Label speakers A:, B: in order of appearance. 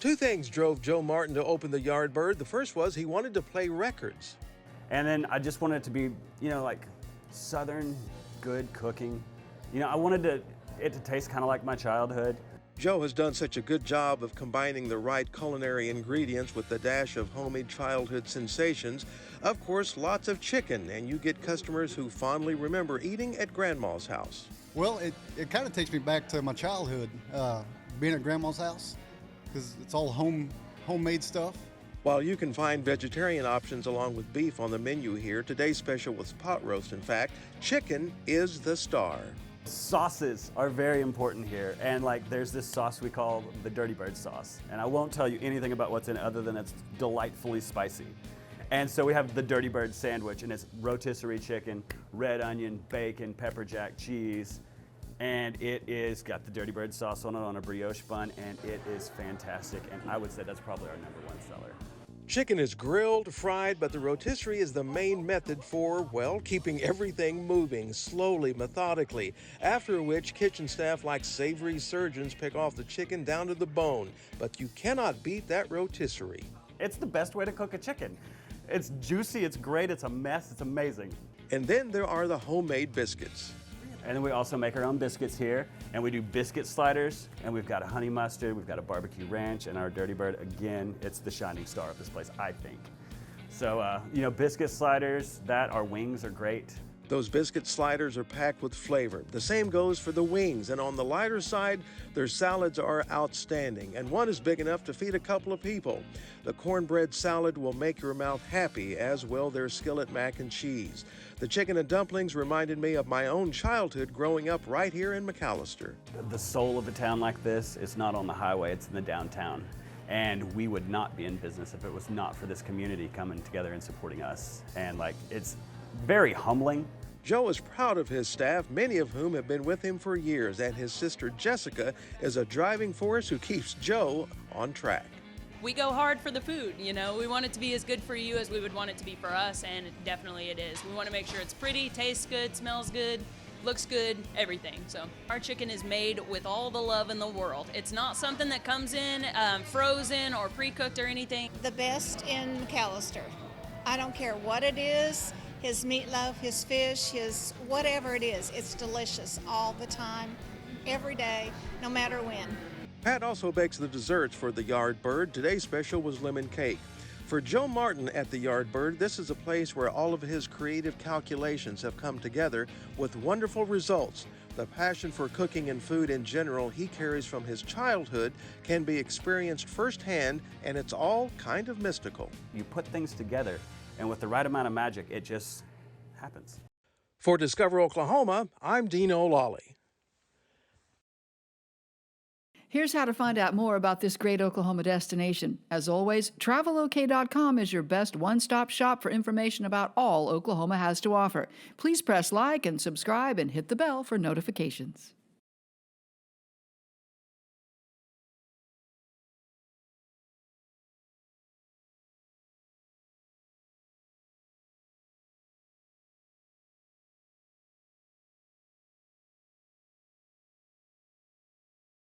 A: Two things drove Joe Martin to open the Yardbird. The first was he wanted to play records.
B: And then I just wanted it to be, like Southern, good cooking. I wanted it to taste kind of like my childhood.
A: Joe has done such a good job of combining the right culinary ingredients with the dash of homey childhood sensations. Of course, lots of chicken, and you get customers who fondly remember eating at Grandma's house.
C: Well, it kind of takes me back to my childhood, being at Grandma's house, because it's all homemade stuff.
A: While you can find vegetarian options along with beef on the menu here, today's special was pot roast. In fact, chicken is the star.
B: Sauces are very important here, and there's this sauce we call the Dirty Bird sauce, and I won't tell you anything about what's in it other than it's delightfully spicy. And so we have the Dirty Bird sandwich, and it's rotisserie chicken, red onion, bacon, pepper jack cheese, and it is got the Dirty Bird sauce on it on a brioche bun, and it is fantastic, and I would say that's probably our #1 seller.
A: Chicken is grilled, fried, but the rotisserie is the main method for, well, keeping everything moving slowly, methodically, after which kitchen staff like savory surgeons pick off the chicken down to the bone. But you cannot beat that rotisserie.
B: It's the best way to cook a chicken. It's juicy, it's great, it's a mess, it's amazing.
A: And then there are the homemade biscuits.
B: And then we also make our own biscuits here, and we do biscuit sliders, and we've got a honey mustard, we've got a barbecue ranch, and our Dirty Bird, again, it's the shining star of this place, I think. So, biscuit sliders, our wings are great.
A: Those biscuit sliders are packed with flavor. The same goes for the wings, and on the lighter side, their salads are outstanding, and one is big enough to feed a couple of people. The cornbread salad will make your mouth happy, as will their Skillet Mac Cheese. The chicken and dumplings reminded me of my own childhood growing up right here in McAlester.
B: The soul of a town like this is not on the highway, it's in the downtown. And we would not be in business if it was not for this community coming together and supporting us. And it's very humbling.
A: Joe is proud of his staff, many of whom have been with him for years, and his sister Jessica is a driving force who keeps Joe on track.
D: We go hard for the food, we want it to be as good for you as we would want it to be for us, and definitely it is. We want to make sure it's pretty, tastes good, smells good, looks good, everything. So our chicken is made with all the love in the world. It's not something that comes in frozen or pre-cooked or anything.
E: The best in McAlester. I don't care what it is, his meatloaf, his fish, his whatever it is, it's delicious all the time, every day, no matter when.
A: Pat also bakes the desserts for the Yardbird. Today's special was lemon cake. For Joe Martin at the Yardbird, this is a place where all of his creative calculations have come together with wonderful results. The passion for cooking and food in general he carries from his childhood can be experienced firsthand, and it's all kind of mystical.
B: You put things together, and with the right amount of magic, it just happens.
A: For Discover Oklahoma, I'm Dean O'Lally.
F: Here's how to find out more about this great Oklahoma destination. As always, travelok.com is your best one-stop shop for information about all Oklahoma has to offer. Please press like and subscribe and hit the bell for notifications.